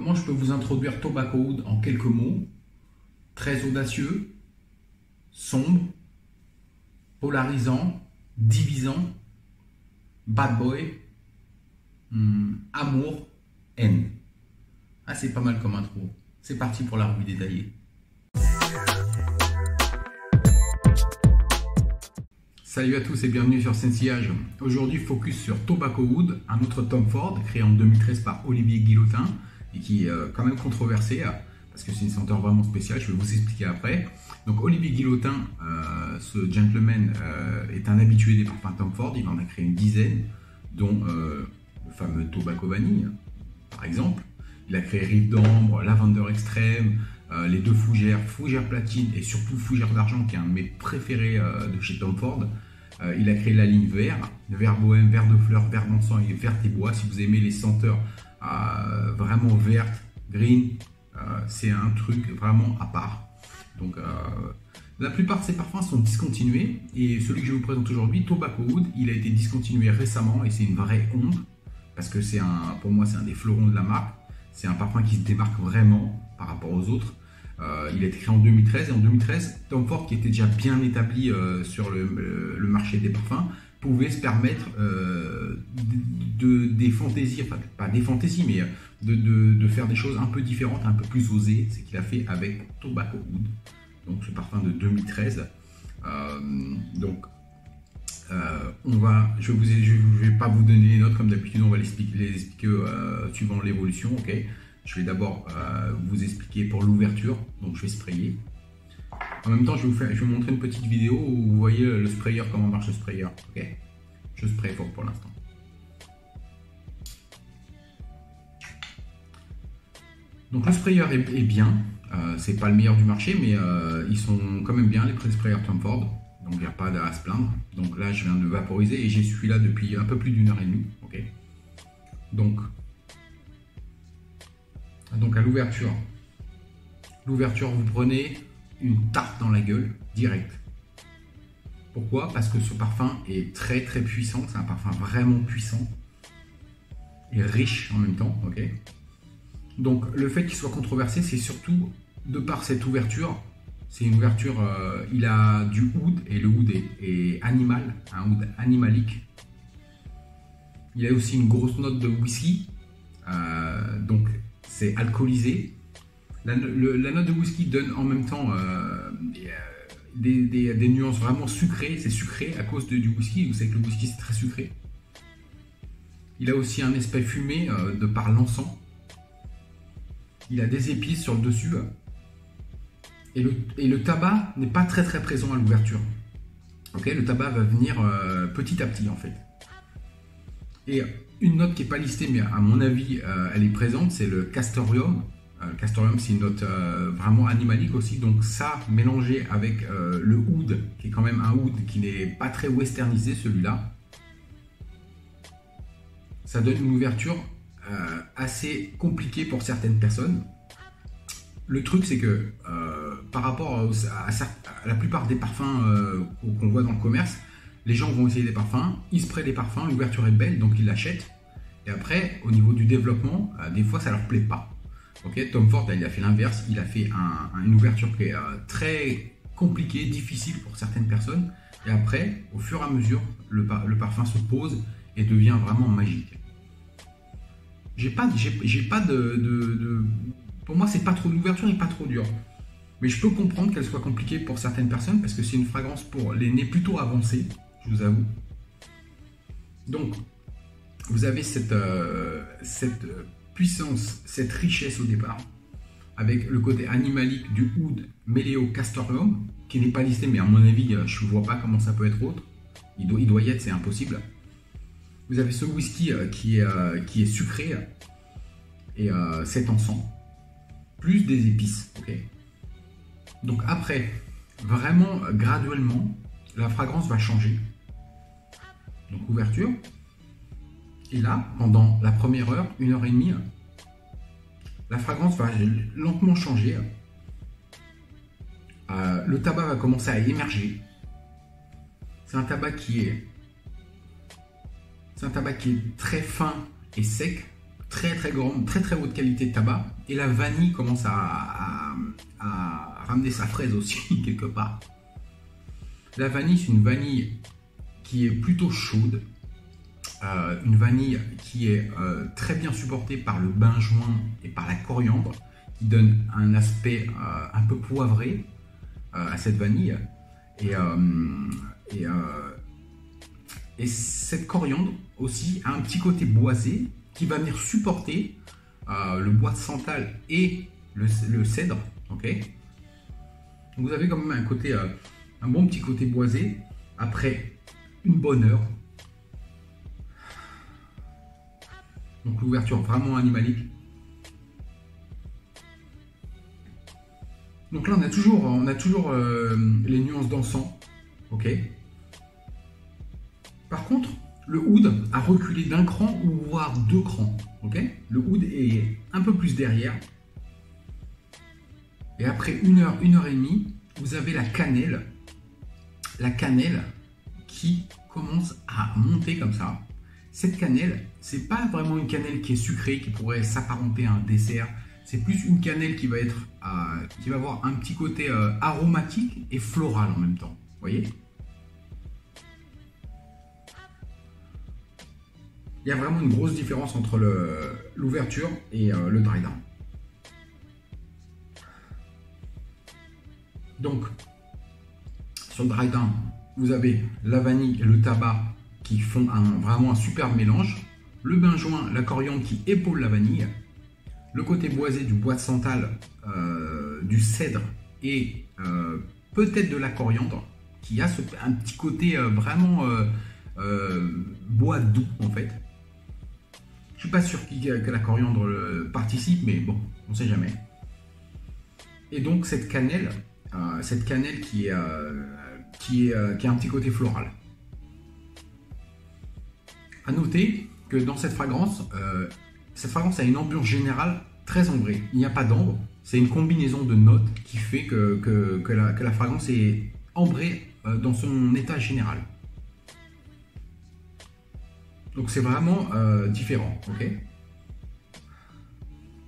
Comment je peux vous introduire Tobacco Oud en quelques mots? Très audacieux, sombre, polarisant, divisant, bad boy, amour, haine. Ah, c'est pas mal comme intro. C'est parti pour la revue détaillée. Salut à tous et bienvenue sur Sensillage. Aujourd'hui, focus sur Tobacco Oud, un autre Tom Ford créé en 2013 par Olivier Guillotin et qui est quand même controversé parce que c'est une senteur vraiment spéciale. Je vais vous expliquer après. Donc, Olivier Guillotin, ce gentleman, est un habitué des parfums Tom Ford. Il en a créé une dizaine, dont le fameux Tobacco Vanille, par exemple. Il a créé Rive d'Ambre, Lavender Extrême, les deux fougères, fougère platine et surtout fougère d'argent, qui est un de mes préférés de chez Tom Ford. Il a créé la ligne vert bohème, vert de fleurs, vert d'encens et vert et bois. Si vous aimez les senteurs vraiment vertes, green, c'est un truc vraiment à part. Donc la plupart de ces parfums sont discontinués et celui que je vous présente aujourd'hui, Tobacco Oud, il a été discontinué récemment et c'est une vraie honte parce que pour moi c'est un des fleurons de la marque. C'est un parfum qui se démarque vraiment par rapport aux autres. Il a été créé en 2013 et en 2013, Tom Ford, qui était déjà bien établi sur le marché des parfums, pouvait se permettre des fantaisies, enfin pas des fantaisies, mais de faire des choses un peu différentes, un peu plus osées. C'est ce qu'il a fait avec Tobacco Oud, donc ce parfum de 2013. Je ne vais pas vous donner les notes comme d'habitude, on va les expliquer suivant l'évolution. Okay, je vais d'abord vous expliquer pour l'ouverture, donc je vais sprayer. En même temps, je vais vous montrer une petite vidéo où vous voyez le sprayer, comment marche le sprayer. Okay, je spraye fort pour l'instant. Donc le sprayer est bien, c'est pas le meilleur du marché, mais ils sont quand même bien, les sprayers Tom Ford. Donc il n'y a pas à se plaindre. Donc là je viens de vaporiser et j'ai celui-là depuis un peu plus d'1 heure et demie. Okay. Donc à l'ouverture, vous prenez une tarte dans la gueule direct. Pourquoi? Parce que ce parfum est très très puissant. C'est un parfum vraiment puissant et riche en même temps. Okay. Donc le fait qu'il soit controversé, c'est surtout de par cette ouverture. C'est une ouverture, il a du oud et le oud est animal, un oud animalique. Il a aussi une grosse note de whisky, donc c'est alcoolisé. La note de whisky donne en même temps des nuances vraiment sucrées. C'est sucré à cause du whisky. Vous savez que le whisky c'est très sucré. Il a aussi un aspect fumé de par l'encens. Il a des épices sur le dessus. Et le tabac n'est pas très très présent à l'ouverture. Okay, le tabac va venir petit à petit en fait. Et une note qui n'est pas listée, mais à mon avis elle est présente, c'est le castoreum. Le castoreum, c'est une note vraiment animalique aussi. Donc ça, mélangé avec le oud, qui est quand même un oud qui n'est pas très westernisé celui-là, ça donne une ouverture assez compliquée pour certaines personnes. Le truc, c'est que par rapport à la plupart des parfums qu'on voit dans le commerce, les gens vont essayer des parfums, ils sprayent des parfums, l'ouverture est belle, donc ils l'achètent. Et après, au niveau du développement, des fois, ça leur plaît pas. Okay, Tom Ford, il a fait l'inverse, il a fait une ouverture qui est très compliquée, difficile pour certaines personnes. Et après, au fur et à mesure, le parfum se pose et devient vraiment magique. Pour moi, c'est pas trop, l'ouverture n'est pas trop dure. Mais je peux comprendre qu'elle soit compliquée pour certaines personnes parce que c'est une fragrance pour les nez plutôt avancés, je vous avoue. Donc, vous avez cette puissance, cette richesse au départ, avec le côté animalique du oud mêlé au castoreum, qui n'est pas listé, mais à mon avis, je ne vois pas comment ça peut être autre. Il doit y être, c'est impossible. Vous avez ce whisky qui est sucré et cet encens, plus des épices. Okay. Donc après, vraiment graduellement, la fragrance va changer. Donc ouverture. Et là, pendant la première heure, 1 heure et demie, la fragrance va lentement changer. Le tabac va commencer à émerger. C'est un tabac qui est très fin et sec. très grande, très haute qualité de tabac. Et la vanille commence à ramener sa fraise aussi, quelque part. La vanille, c'est une vanille qui est plutôt chaude. Une vanille qui est très bien supportée par le benjoin et par la coriandre, qui donne un aspect un peu poivré à cette vanille. Et cette coriandre aussi a un petit côté boisé qui va venir supporter le bois de santal et le cèdre. Okay, donc vous avez quand même un bon petit côté boisé après une bonne heure. Donc l'ouverture vraiment animalique. Donc là on a toujours les nuances d'encens. Ok. Par contre, le oud a reculé d'un cran ou voire 2 crans. Ok. Le oud est un peu plus derrière. Et après une heure et demie, vous avez la cannelle. La cannelle qui commence à monter comme ça. Cette cannelle, c'est pas vraiment une cannelle qui est sucrée, qui pourrait s'apparenter à un dessert. C'est plus une cannelle qui va avoir un petit côté aromatique et floral en même temps. Vous voyez? Il y a vraiment une grosse différence entre l'ouverture et le dry down. Donc, sur le dry down, vous avez la vanille et le tabac qui font vraiment un superbe mélange. Le benjoin, la coriandre qui épaule la vanille. Le côté boisé du bois de santal, du cèdre et peut-être de la coriandre qui a un petit côté vraiment bois doux en fait. Je suis pas sûr que la coriandre participe, mais bon, on sait jamais. Et donc cette cannelle qui a un petit côté floral. À noter que dans cette fragance a une ambiance générale très ambrée. Il n'y a pas d'ambre, c'est une combinaison de notes qui fait que la fragrance est ambrée dans son état général. Donc c'est vraiment différent, ok?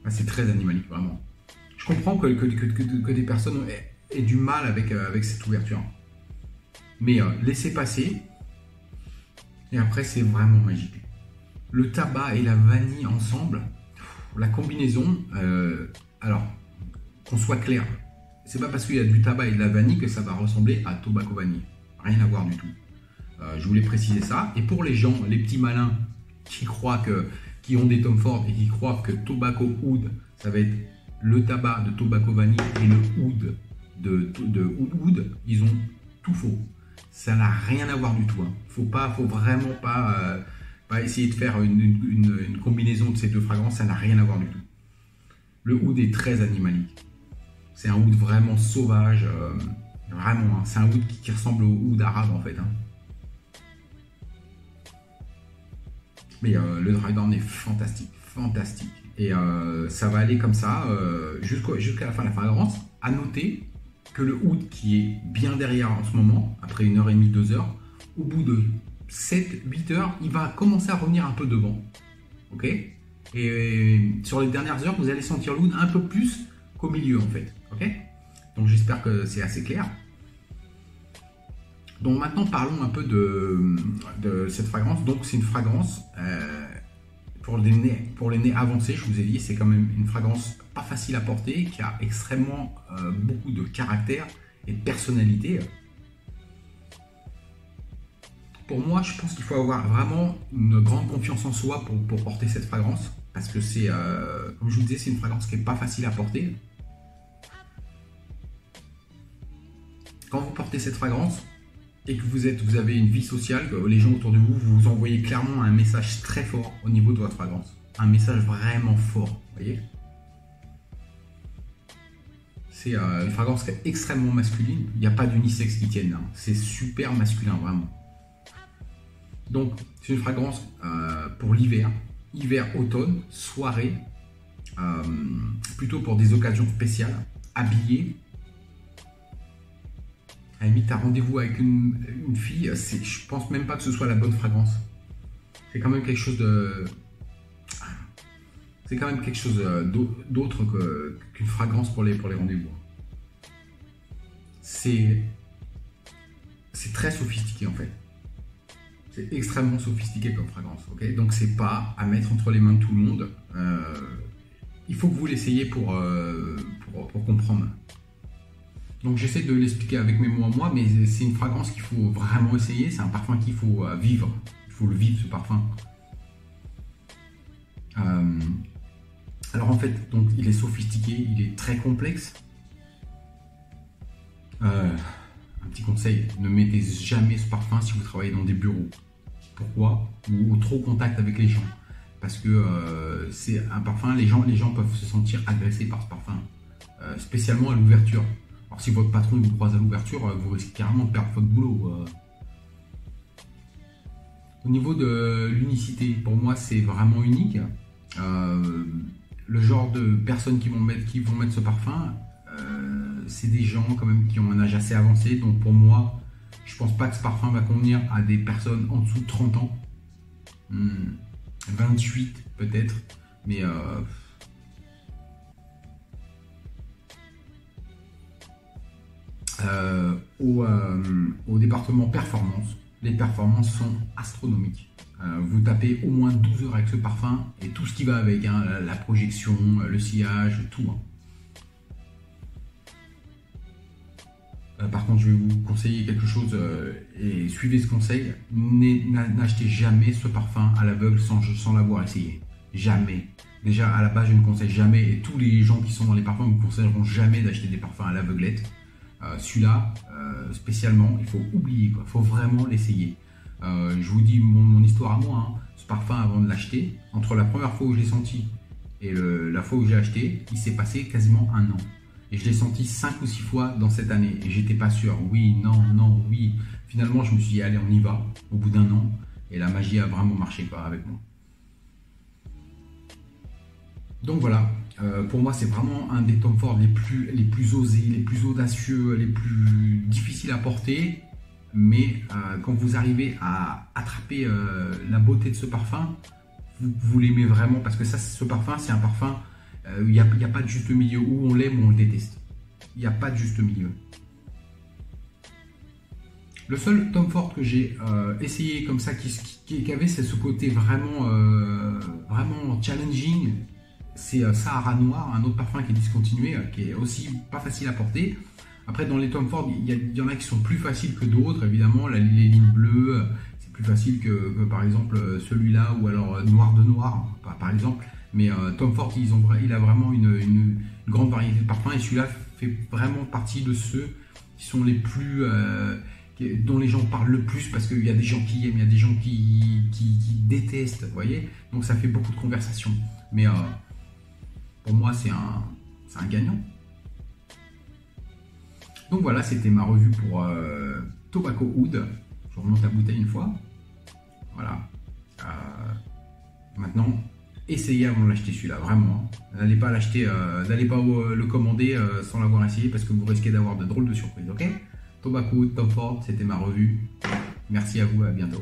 C'est très animalique, vraiment. Je comprends que des personnes aient du mal avec cette ouverture. Mais laissez passer. Et après, c'est vraiment magique. Le tabac et la vanille ensemble, la combinaison, alors, qu'on soit clair, c'est pas parce qu'il y a du tabac et de la vanille que ça va ressembler à tobacco vanille. Rien à voir du tout. Je voulais préciser ça. Et pour les gens, les petits malins qui ont des Tom Ford et qui croient que tobacco oud, ça va être le tabac de tobacco vanille et le oud de oud, ils ont tout faux. Ça n'a rien à voir du tout. Hein. Faut vraiment pas essayer de faire une combinaison de ces deux fragrances, ça n'a rien à voir du tout. Le oud est très animalique. C'est un oud vraiment sauvage, vraiment. Hein. C'est un oud qui ressemble au oud arabe en fait. Hein. Mais le dry down est fantastique. Et ça va aller comme ça jusqu'à la fin de la fragrance. À noter que le oud qui est bien derrière en ce moment, après 1h30, 2 heures, au bout de 7-8 heures, il va commencer à revenir un peu devant. Ok? Et sur les dernières heures, vous allez sentir l'oud un peu plus qu'au milieu en fait. Ok? Donc j'espère que c'est assez clair. Donc maintenant parlons un peu de cette fragrance. Donc c'est une fragrance pour les nez avancés, je vous ai dit, c'est quand même une fragrance pas facile à porter, qui a extrêmement beaucoup de caractère et de personnalité. Pour moi, je pense qu'il faut avoir vraiment une grande confiance en soi pour porter cette fragrance, parce que c'est, comme je vous disais, c'est une fragrance qui n'est pas facile à porter. Quand vous portez cette fragrance et que vous avez une vie sociale, que les gens autour de vous, vous envoyez clairement un message très fort au niveau de votre fragrance. Un message vraiment fort, vous voyez. C'est une fragrance qui est extrêmement masculine. Il n'y a pas d'unisexe qui tienne. Hein. C'est super masculin, vraiment. Donc, c'est une fragrance pour l'hiver. Hiver, automne, soirée. Plutôt pour des occasions spéciales. Habillé. À la limite, tu as rendez-vous avec une fille. Je pense même pas que ce soit la bonne fragrance. C'est quand même quelque chose de... c'est quand même quelque chose d'autre qu'une fragrance pour les rendez-vous. C'est très sophistiqué en fait. C'est extrêmement sophistiqué comme fragrance. Okay, donc c'est pas à mettre entre les mains de tout le monde. Il faut que vous l'essayiez pour comprendre. Donc j'essaie de l'expliquer avec mes mots à moi, mais c'est une fragrance qu'il faut vraiment essayer. C'est un parfum qu'il faut vivre. Il faut le vivre, ce parfum. Alors en fait, donc, il est sophistiqué, il est très complexe. Un petit conseil, ne mettez jamais ce parfum si vous travaillez dans des bureaux. Pourquoi? Ou trop contact avec les gens. Parce que c'est un parfum, les gens peuvent se sentir agressés par ce parfum. Spécialement à l'ouverture. Alors si votre patron vous croise à l'ouverture, vous risquez carrément de perdre votre boulot. Au niveau de l'unicité, pour moi c'est vraiment unique. Le genre de personnes qui vont mettre ce parfum, c'est des gens quand même qui ont un âge assez avancé. Donc pour moi, je pense pas que ce parfum va convenir à des personnes en dessous de 30 ans. 28 peut-être. Mais au département performance, les performances sont astronomiques. Vous tapez au moins 12 heures avec ce parfum et tout ce qui va avec, hein, la projection, le sillage, tout. Par contre, je vais vous conseiller quelque chose et suivez ce conseil. N'achetez jamais ce parfum à l'aveugle sans l'avoir essayé. Jamais. Déjà, à la base, je ne conseille jamais, et tous les gens qui sont dans les parfums ne vous conseilleront jamais d'acheter des parfums à l'aveuglette. Celui-là, spécialement, il faut oublier, quoi. Il faut vraiment l'essayer. Je vous dis mon histoire à moi. Hein. Ce parfum, avant de l'acheter, entre la première fois où je l'ai senti et la fois où j'ai acheté, il s'est passé quasiment un an. Et je l'ai senti 5 ou 6 fois dans cette année. Et j'étais pas sûr. Oui, non, non, oui. Finalement, je me suis dit, allez, on y va. Au bout d'un an. Et la magie a vraiment marché, quoi, avec moi. Donc voilà. Pour moi, c'est vraiment un des Tom Ford les plus osés, les plus audacieux, les plus difficiles à porter. Mais quand vous arrivez à attraper la beauté de ce parfum, vous l'aimez vraiment. Parce que ce parfum, c'est un parfum... Il n'y a pas de juste milieu, où on l'aime ou on le déteste. Il n'y a pas de juste milieu. Le seul Tom Ford que j'ai essayé comme ça, qui avait ce côté vraiment challenging, c'est Sahara Noir, un autre parfum qui est discontinué, qui est aussi pas facile à porter. Après, dans les Tom Ford, il y en a qui sont plus faciles que d'autres, évidemment. Les lignes bleues, c'est plus facile que par exemple celui-là, ou alors Noir de Noir, par exemple. Mais Tom Ford, il a vraiment une grande variété de parfums, et celui-là fait vraiment partie de ceux qui sont les plus... dont les gens parlent le plus, parce qu'il y a des gens qui aiment, il y a des gens qui détestent, vous voyez. Donc ça fait beaucoup de conversations. Mais pour moi, c'est un gagnant. Donc voilà, c'était ma revue pour Tobacco Oud. Je remonte la bouteille une fois. Voilà. Maintenant... essayez avant de l'acheter celui-là, vraiment. N'allez pas l'acheter, n'allez pas le commander sans l'avoir essayé, parce que vous risquez d'avoir de drôles de surprises, ok? Tobacco, Tom Ford, c'était ma revue. Merci à vous, à bientôt.